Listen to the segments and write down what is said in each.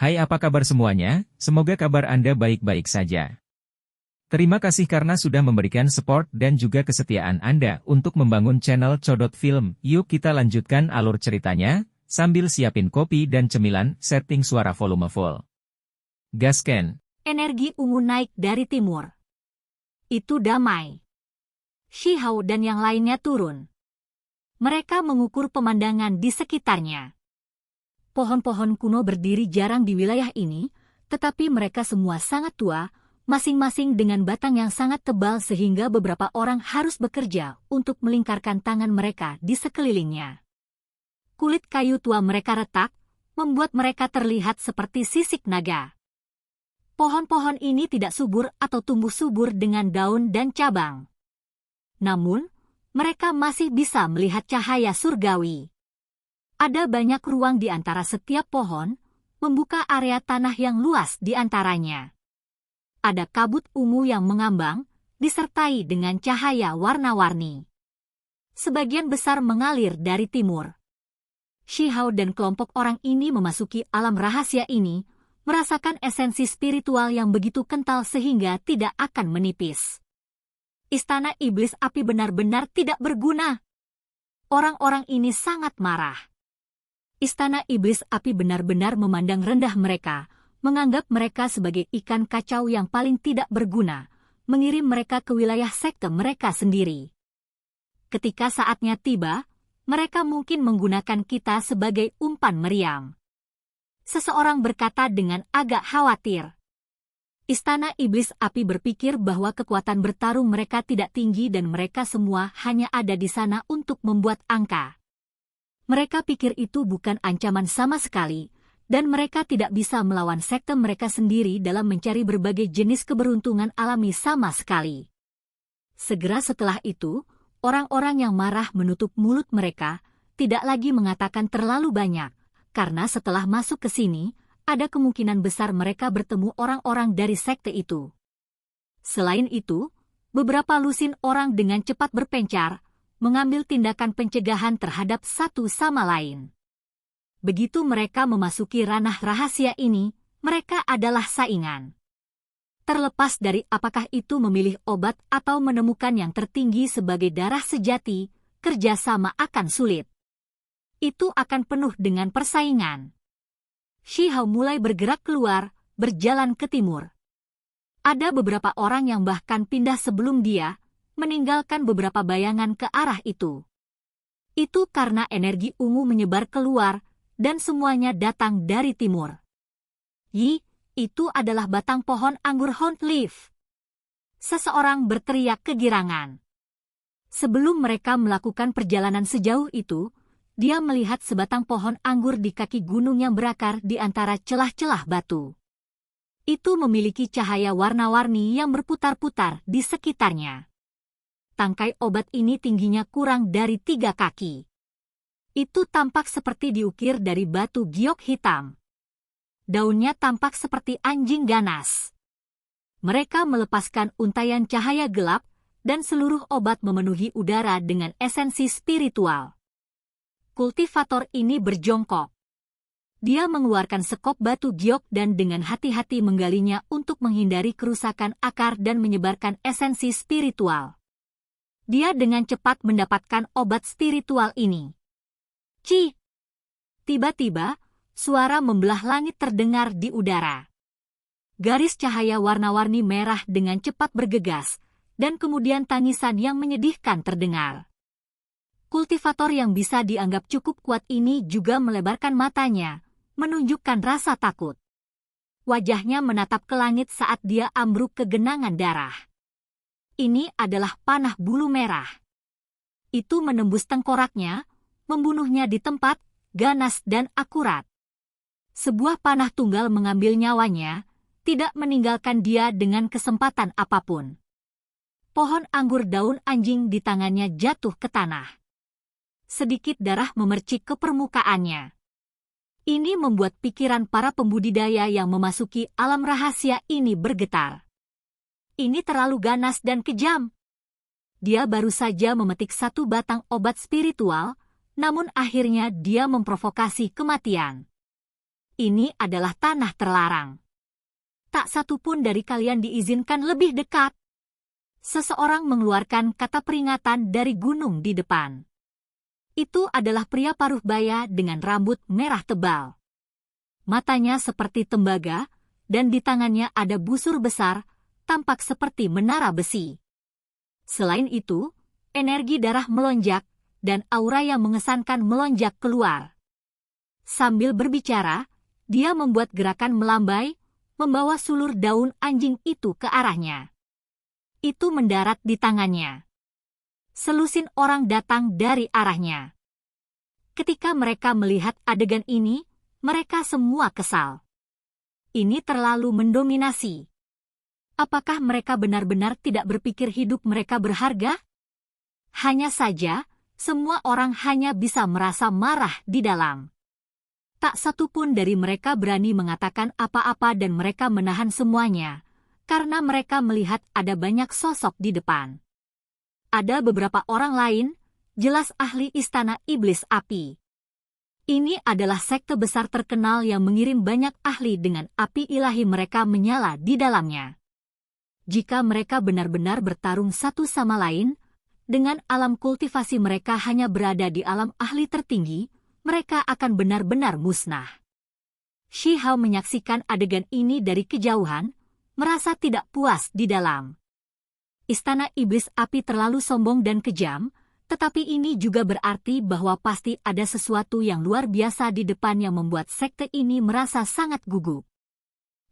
Hai, apa kabar semuanya? Semoga kabar Anda baik-baik saja. Terima kasih karena sudah memberikan support dan juga kesetiaan Anda untuk membangun channel Codot Film. Yuk kita lanjutkan alur ceritanya, sambil siapin kopi dan cemilan, setting suara volume full. Gasken. Energi ungu naik dari timur. Itu damai. Shihao dan yang lainnya turun. Mereka mengukur pemandangan di sekitarnya. Pohon-pohon kuno berdiri jarang di wilayah ini, tetapi mereka semua sangat tua, masing-masing dengan batang yang sangat tebal sehingga beberapa orang harus bekerja untuk melingkarkan tangan mereka di sekelilingnya. Kulit kayu tua mereka retak, membuat mereka terlihat seperti sisik naga. Pohon-pohon ini tidak subur atau tumbuh subur dengan daun dan cabang. Namun, mereka masih bisa melihat cahaya surgawi. Ada banyak ruang di antara setiap pohon, membuka area tanah yang luas di antaranya. Ada kabut ungu yang mengambang, disertai dengan cahaya warna-warni. Sebagian besar mengalir dari timur. Shihao dan kelompok orang ini memasuki alam rahasia ini, merasakan esensi spiritual yang begitu kental sehingga tidak akan menipis. Istana Iblis Api benar-benar tidak berguna. Orang-orang ini sangat marah. Istana Iblis Api benar-benar memandang rendah mereka, menganggap mereka sebagai ikan kacau yang paling tidak berguna, mengirim mereka ke wilayah sekte mereka sendiri. Ketika saatnya tiba, mereka mungkin menggunakan kita sebagai umpan meriam. Seseorang berkata dengan agak khawatir. Istana Iblis Api berpikir bahwa kekuatan bertarung mereka tidak tinggi dan mereka semua hanya ada di sana untuk membuat angka. Mereka pikir itu bukan ancaman sama sekali, dan mereka tidak bisa melawan sekte mereka sendiri dalam mencari berbagai jenis keberuntungan alami sama sekali. Segera setelah itu, orang-orang yang marah menutup mulut mereka, tidak lagi mengatakan terlalu banyak, karena setelah masuk ke sini, ada kemungkinan besar mereka bertemu orang-orang dari sekte itu. Selain itu, beberapa lusin orang dengan cepat berpencar, mengambil tindakan pencegahan terhadap satu sama lain. Begitu mereka memasuki ranah rahasia ini, mereka adalah saingan. Terlepas dari apakah itu memilih obat atau menemukan yang tertinggi sebagai darah sejati, kerjasama akan sulit. Itu akan penuh dengan persaingan. Shihao mulai bergerak keluar, berjalan ke timur. Ada beberapa orang yang bahkan pindah sebelum dia, meninggalkan beberapa bayangan ke arah itu. Itu karena energi ungu menyebar keluar, dan semuanya datang dari timur. Itu adalah batang pohon anggur Hound Leaf. Seseorang berteriak kegirangan. Sebelum mereka melakukan perjalanan sejauh itu, dia melihat sebatang pohon anggur di kaki gunung yang berakar di antara celah-celah batu. Itu memiliki cahaya warna-warni yang berputar-putar di sekitarnya. Tangkai obat ini tingginya kurang dari 3 kaki. Itu tampak seperti diukir dari batu giok hitam. Daunnya tampak seperti anjing ganas. Mereka melepaskan untaian cahaya gelap, dan seluruh obat memenuhi udara dengan esensi spiritual. Kultivator ini berjongkok. Dia mengeluarkan sekop batu giok dan dengan hati-hati menggalinya untuk menghindari kerusakan akar dan menyebarkan esensi spiritual. Dia dengan cepat mendapatkan obat spiritual ini. Tiba-tiba, suara membelah langit terdengar di udara. Garis cahaya warna-warni merah dengan cepat bergegas, dan kemudian tangisan yang menyedihkan terdengar. Kultivator yang bisa dianggap cukup kuat ini juga melebarkan matanya, menunjukkan rasa takut. Wajahnya menatap ke langit saat dia ambruk ke genangan darah. Ini adalah panah bulu merah. Itu menembus tengkoraknya, membunuhnya di tempat, ganas dan akurat. Sebuah panah tunggal mengambil nyawanya, tidak meninggalkan dia dengan kesempatan apapun. Pohon anggur daun anjing di tangannya jatuh ke tanah. Sedikit darah memercik ke permukaannya. Ini membuat pikiran para pembudidaya yang memasuki alam rahasia ini bergetar. Ini terlalu ganas dan kejam. Dia baru saja memetik satu batang obat spiritual, namun akhirnya dia memprovokasi kematian. Ini adalah tanah terlarang. Tak satu pun dari kalian diizinkan lebih dekat. Seseorang mengeluarkan kata peringatan dari gunung di depan. Itu adalah pria paruh baya dengan rambut merah tebal. Matanya seperti tembaga, dan di tangannya ada busur besar, tampak seperti menara besi. Selain itu, energi darah melonjak, dan aura yang mengesankan melonjak keluar. Sambil berbicara, dia membuat gerakan melambai, membawa sulur daun anjing itu ke arahnya. Itu mendarat di tangannya. Selusin orang datang dari arahnya. Ketika mereka melihat adegan ini, mereka semua kesal. Ini terlalu mendominasi. Apakah mereka benar-benar tidak berpikir hidup mereka berharga? Hanya saja, semua orang hanya bisa merasa marah di dalam. Tak satu pun dari mereka berani mengatakan apa-apa dan mereka menahan semuanya, karena mereka melihat ada banyak sosok di depan. Ada beberapa orang lain, jelas ahli istana iblis api. Ini adalah sekte besar terkenal yang mengirim banyak ahli dengan api ilahi mereka menyala di dalamnya. Jika mereka benar-benar bertarung satu sama lain, dengan alam kultivasi mereka hanya berada di alam ahli tertinggi, mereka akan benar-benar musnah. Shi Hao menyaksikan adegan ini dari kejauhan, merasa tidak puas di dalam. Istana iblis api terlalu sombong dan kejam, tetapi ini juga berarti bahwa pasti ada sesuatu yang luar biasa di depan yang membuat sekte ini merasa sangat gugup.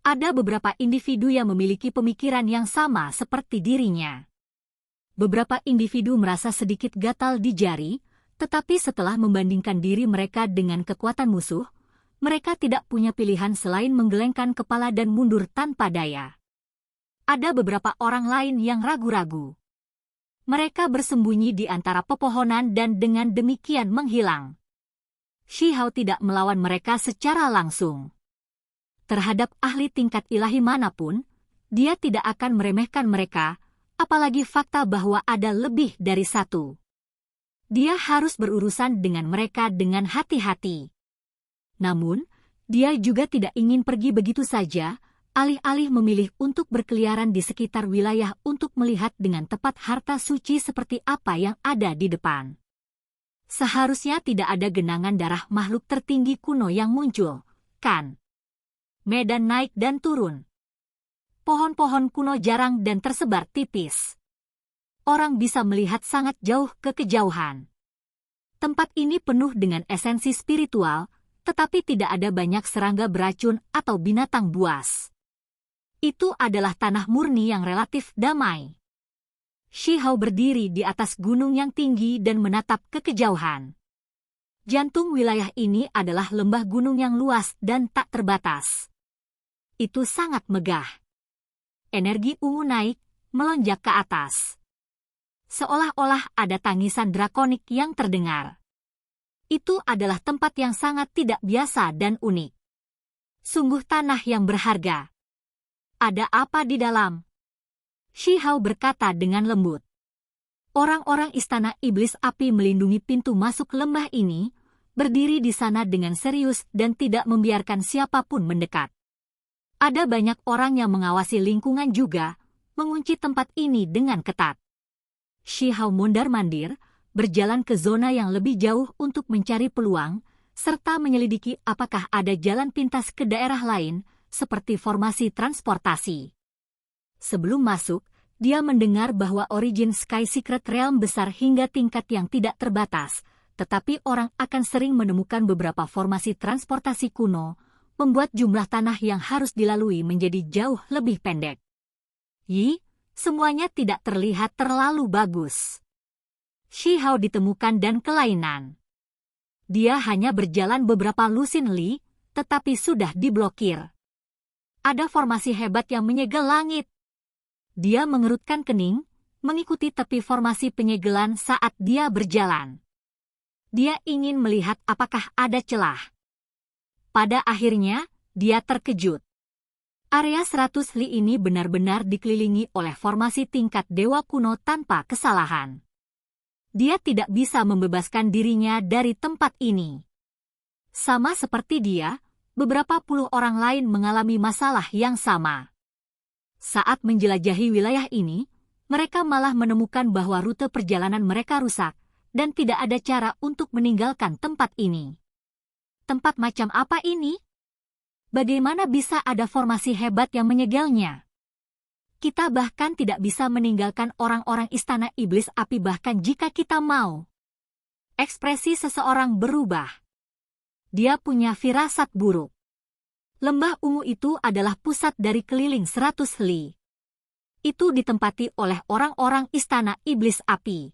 Ada beberapa individu yang memiliki pemikiran yang sama seperti dirinya. Beberapa individu merasa sedikit gatal di jari, tetapi setelah membandingkan diri mereka dengan kekuatan musuh, mereka tidak punya pilihan selain menggelengkan kepala dan mundur tanpa daya. Ada beberapa orang lain yang ragu-ragu. Mereka bersembunyi di antara pepohonan dan dengan demikian menghilang. Shi Hao tidak melawan mereka secara langsung. Terhadap ahli tingkat ilahi manapun, dia tidak akan meremehkan mereka, apalagi fakta bahwa ada lebih dari satu. Dia harus berurusan dengan mereka dengan hati-hati. Namun, dia juga tidak ingin pergi begitu saja, alih-alih memilih untuk berkeliaran di sekitar wilayah untuk melihat dengan tepat harta suci seperti apa yang ada di depan. Seharusnya tidak ada genangan darah makhluk tertinggi kuno yang muncul, kan? Medan naik dan turun. Pohon-pohon kuno jarang dan tersebar tipis. Orang bisa melihat sangat jauh ke kejauhan. Tempat ini penuh dengan esensi spiritual, tetapi tidak ada banyak serangga beracun atau binatang buas. Itu adalah tanah murni yang relatif damai. Shi Hao berdiri di atas gunung yang tinggi dan menatap ke kejauhan. Jantung wilayah ini adalah lembah gunung yang luas dan tak terbatas. Itu sangat megah. Energi ungu naik, melonjak ke atas. Seolah-olah ada tangisan drakonik yang terdengar. Itu adalah tempat yang sangat tidak biasa dan unik. Sungguh tanah yang berharga. Ada apa di dalam? Shi Hao berkata dengan lembut. Orang-orang istana iblis api melindungi pintu masuk lembah ini, berdiri di sana dengan serius dan tidak membiarkan siapapun mendekat. Ada banyak orang yang mengawasi lingkungan juga, mengunci tempat ini dengan ketat. Shi Hao mondar-mandir, berjalan ke zona yang lebih jauh untuk mencari peluang, serta menyelidiki apakah ada jalan pintas ke daerah lain, seperti formasi transportasi. Sebelum masuk, dia mendengar bahwa Origin Sky Secret Realm besar hingga tingkat yang tidak terbatas, tetapi orang akan sering menemukan beberapa formasi transportasi kuno, membuat jumlah tanah yang harus dilalui menjadi jauh lebih pendek. Semuanya tidak terlihat terlalu bagus. Shi Hao ditemukan dan kelainan. Dia hanya berjalan beberapa lusin li, tetapi sudah diblokir. Ada formasi hebat yang menyegel langit. Dia mengerutkan kening, mengikuti tepi formasi penyegelan saat dia berjalan. Dia ingin melihat apakah ada celah. Pada akhirnya, dia terkejut. Area 100 li ini benar-benar dikelilingi oleh formasi tingkat dewa kuno tanpa kesalahan. Dia tidak bisa membebaskan dirinya dari tempat ini. Sama seperti dia, beberapa puluh orang lain mengalami masalah yang sama. Saat menjelajahi wilayah ini, mereka malah menemukan bahwa rute perjalanan mereka rusak, dan tidak ada cara untuk meninggalkan tempat ini. Tempat macam apa ini? Bagaimana bisa ada formasi hebat yang menyegelnya? Kita bahkan tidak bisa meninggalkan orang-orang istana iblis api bahkan jika kita mau. Ekspresi seseorang berubah. Dia punya firasat buruk. Lembah ungu itu adalah pusat dari keliling 100 li. Itu ditempati oleh orang-orang istana iblis api.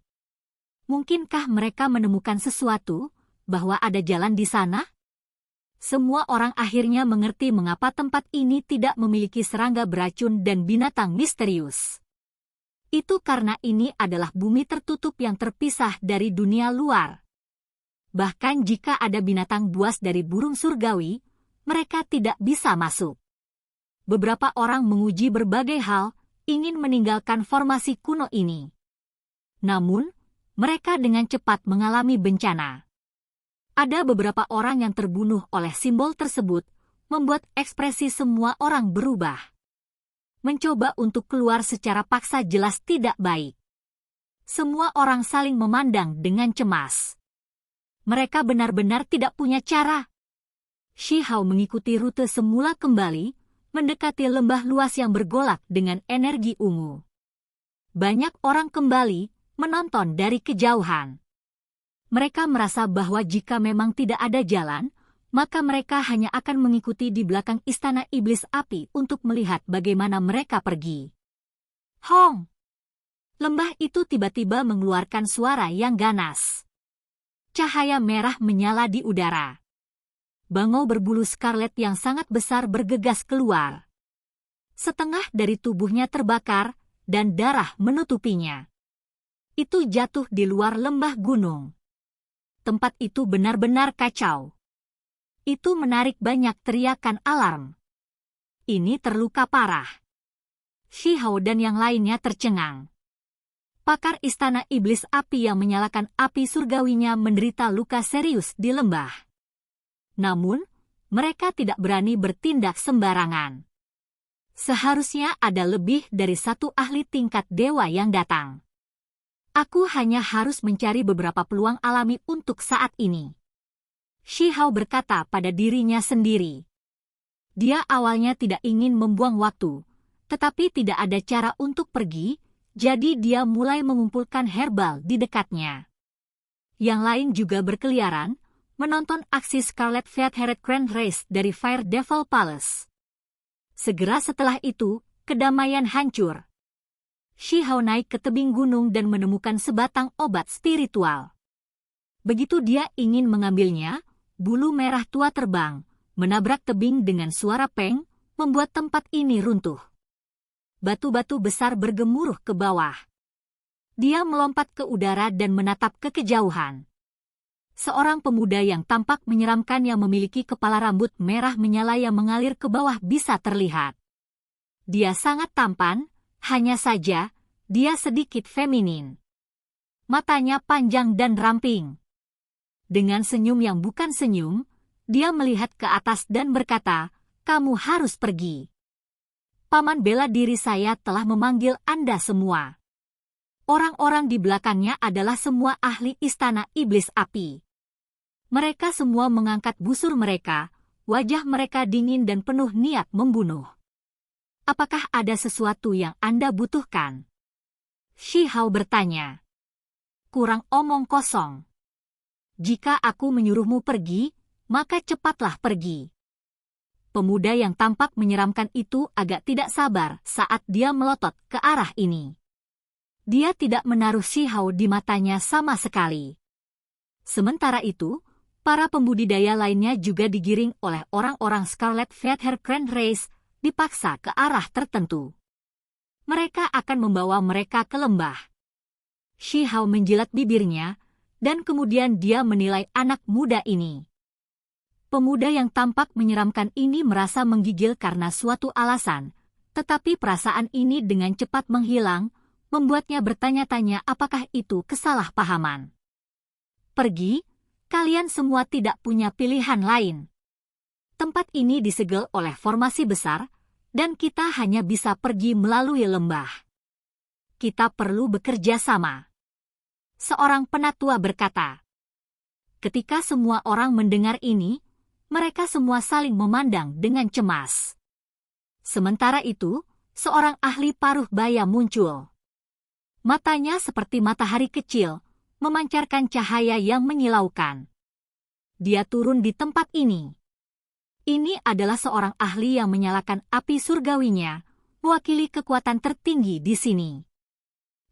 Mungkinkah mereka menemukan sesuatu, bahwa ada jalan di sana? Semua orang akhirnya mengerti mengapa tempat ini tidak memiliki serangga beracun dan binatang misterius. Itu karena ini adalah bumi tertutup yang terpisah dari dunia luar. Bahkan jika ada binatang buas dari burung surgawi, mereka tidak bisa masuk. Beberapa orang menguji berbagai hal, ingin meninggalkan formasi kuno ini. Namun, mereka dengan cepat mengalami bencana. Ada beberapa orang yang terbunuh oleh simbol tersebut, membuat ekspresi semua orang berubah. Mencoba untuk keluar secara paksa jelas tidak baik. Semua orang saling memandang dengan cemas. Mereka benar-benar tidak punya cara. Shi Hao mengikuti rute semula kembali, mendekati lembah luas yang bergolak dengan energi ungu. Banyak orang kembali menonton dari kejauhan. Mereka merasa bahwa jika memang tidak ada jalan, maka mereka hanya akan mengikuti di belakang istana iblis api untuk melihat bagaimana mereka pergi. Hong! Lembah itu tiba-tiba mengeluarkan suara yang ganas. Cahaya merah menyala di udara. Bangau berbulu skarlet yang sangat besar bergegas keluar. Setengah dari tubuhnya terbakar, dan darah menutupinya. Itu jatuh di luar lembah gunung. Tempat itu benar-benar kacau. Itu menarik banyak teriakan alarm. Ini terluka parah. Shi Hao dan yang lainnya tercengang. Pakar istana iblis api yang menyalakan api surgawinya menderita luka serius di lembah. Namun, mereka tidak berani bertindak sembarangan. Seharusnya ada lebih dari satu ahli tingkat dewa yang datang. Aku hanya harus mencari beberapa peluang alami untuk saat ini. Shi Hao berkata pada dirinya sendiri. Dia awalnya tidak ingin membuang waktu, tetapi tidak ada cara untuk pergi, jadi dia mulai mengumpulkan herbal di dekatnya. Yang lain juga berkeliaran, menonton aksi Scarlet Featherhead Grand Race dari Fire Devil Palace. Segera setelah itu, kedamaian hancur. Shi Hao naik ke tebing gunung dan menemukan sebatang obat spiritual. Begitu dia ingin mengambilnya, bulu merah tua terbang, menabrak tebing dengan suara peng, membuat tempat ini runtuh. Batu-batu besar bergemuruh ke bawah. Dia melompat ke udara dan menatap ke kejauhan. Seorang pemuda yang tampak menyeramkan yang memiliki kepala rambut merah menyala yang mengalir ke bawah bisa terlihat. Dia sangat tampan, hanya saja, dia sedikit feminin. Matanya panjang dan ramping. Dengan senyum yang bukan senyum, dia melihat ke atas dan berkata, "Kamu harus pergi. Paman bela diri saya telah memanggil Anda semua." Orang-orang di belakangnya adalah semua ahli istana iblis api. Mereka semua mengangkat busur mereka, wajah mereka dingin dan penuh niat membunuh. Apakah ada sesuatu yang Anda butuhkan? Shi Hao bertanya. Kurang omong kosong. Jika aku menyuruhmu pergi, maka cepatlah pergi. Pemuda yang tampak menyeramkan itu agak tidak sabar saat dia melotot ke arah ini. Dia tidak menaruh Shi Hao di matanya sama sekali. Sementara itu, para pembudidaya lainnya juga digiring oleh orang-orang Scarlet Feather Grand Race, dipaksa ke arah tertentu. Mereka akan membawa mereka ke lembah. Shi Hao menjilat bibirnya, dan kemudian dia menilai anak muda ini. Pemuda yang tampak menyeramkan ini merasa menggigil karena suatu alasan, tetapi perasaan ini dengan cepat menghilang, membuatnya bertanya-tanya apakah itu kesalahpahaman. Pergi, kalian semua tidak punya pilihan lain. Tempat ini disegel oleh formasi besar, dan kita hanya bisa pergi melalui lembah. Kita perlu bekerja sama. Seorang penatua berkata. Ketika semua orang mendengar ini, mereka semua saling memandang dengan cemas. Sementara itu, seorang ahli paruh baya muncul. Matanya seperti matahari kecil, memancarkan cahaya yang menyilaukan. Dia turun di tempat ini. Ini adalah seorang ahli yang menyalakan api surgawinya, mewakili kekuatan tertinggi di sini.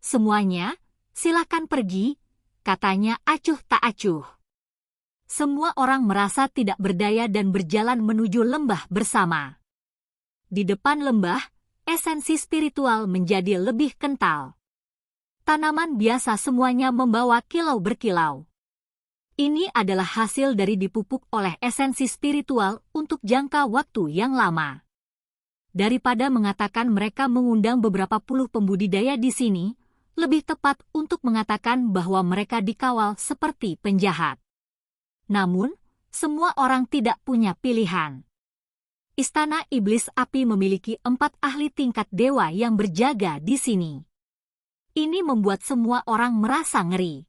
Semuanya, silakan pergi, katanya acuh tak acuh. Semua orang merasa tidak berdaya dan berjalan menuju lembah bersama. Di depan lembah, esensi spiritual menjadi lebih kental. Tanaman biasa semuanya membawa kilau berkilau. Ini adalah hasil dari dipupuk oleh esensi spiritual untuk jangka waktu yang lama. Daripada mengatakan mereka mengundang beberapa puluh pembudidaya di sini, lebih tepat untuk mengatakan bahwa mereka dikawal seperti penjahat. Namun, semua orang tidak punya pilihan. Istana Iblis Api memiliki 4 ahli tingkat dewa yang berjaga di sini. Ini membuat semua orang merasa ngeri.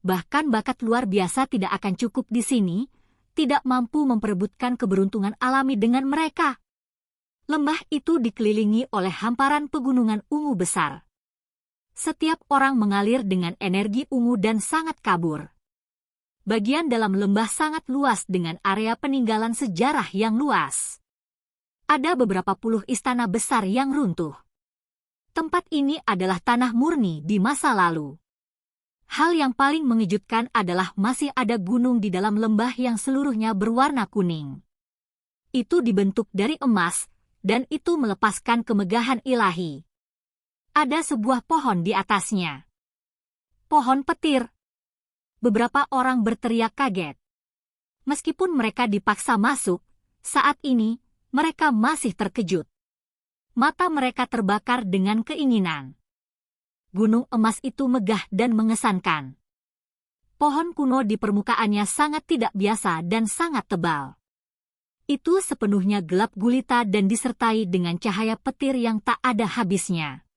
Bahkan bakat luar biasa tidak akan cukup di sini, tidak mampu memperebutkan keberuntungan alami dengan mereka. Lembah itu dikelilingi oleh hamparan pegunungan ungu besar. Setiap orang mengalir dengan energi ungu dan sangat kabur. Bagian dalam lembah sangat luas dengan area peninggalan sejarah yang luas. Ada beberapa puluh istana besar yang runtuh. Tempat ini adalah tanah murni di masa lalu. Hal yang paling mengejutkan adalah masih ada gunung di dalam lembah yang seluruhnya berwarna kuning. Itu dibentuk dari emas, dan itu melepaskan kemegahan ilahi. Ada sebuah pohon di atasnya. Pohon petir. Beberapa orang berteriak kaget. Meskipun mereka dipaksa masuk, saat ini mereka masih terkejut. Mata mereka terbakar dengan keinginan. Gunung emas itu megah dan mengesankan. Pohon kuno di permukaannya sangat tidak biasa dan sangat tebal. Itu sepenuhnya gelap gulita dan disertai dengan cahaya petir yang tak ada habisnya.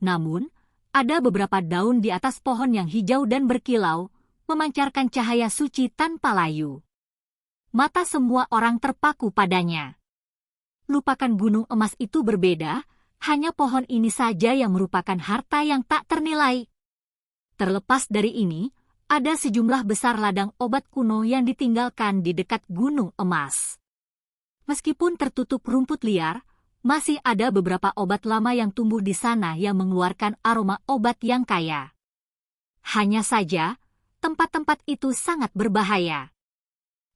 Namun, ada beberapa daun di atas pohon yang hijau dan berkilau, memancarkan cahaya suci tanpa layu. Mata semua orang terpaku padanya. Lupakan gunung emas itu berbeda, hanya pohon ini saja yang merupakan harta yang tak ternilai. Terlepas dari ini, ada sejumlah besar ladang obat kuno yang ditinggalkan di dekat gunung emas. Meskipun tertutup rumput liar, masih ada beberapa obat lama yang tumbuh di sana yang mengeluarkan aroma obat yang kaya. Hanya saja, tempat-tempat itu sangat berbahaya.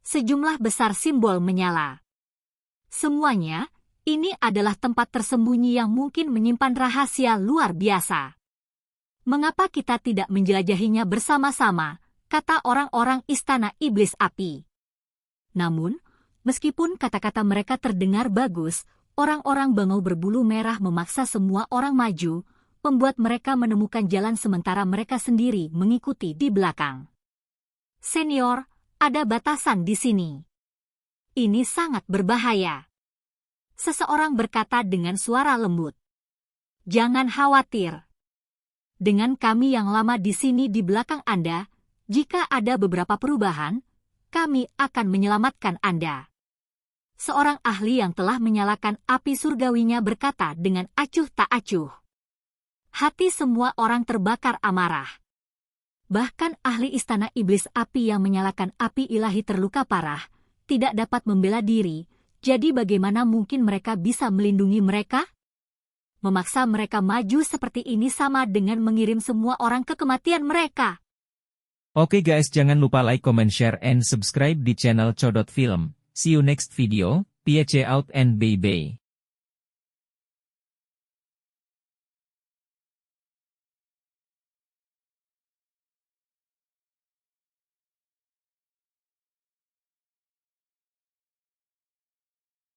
Sejumlah besar simbol menyala. Semuanya, ini adalah tempat tersembunyi yang mungkin menyimpan rahasia luar biasa. Mengapa kita tidak menjelajahinya bersama-sama, kata orang-orang Istana Iblis Api. Namun, meskipun kata-kata mereka terdengar bagus, orang-orang bangau berbulu merah memaksa semua orang maju, membuat mereka menemukan jalan sementara mereka sendiri mengikuti di belakang. Senior, ada batasan di sini. Ini sangat berbahaya. Seseorang berkata dengan suara lembut. Jangan khawatir. Dengan kami yang lama di sini di belakang Anda, jika ada beberapa perubahan, kami akan menyelamatkan Anda. Seorang ahli yang telah menyalakan api surgawinya berkata dengan acuh tak acuh. Hati semua orang terbakar amarah. Bahkan ahli Istana Iblis Api yang menyalakan api ilahi terluka parah, tidak dapat membela diri. Jadi bagaimana mungkin mereka bisa melindungi mereka? Memaksa mereka maju seperti ini sama dengan mengirim semua orang ke kematian mereka. Oke guys, jangan lupa like, comment, share, and subscribe di channel Codot Film. See you next video, peace out and bye-bye.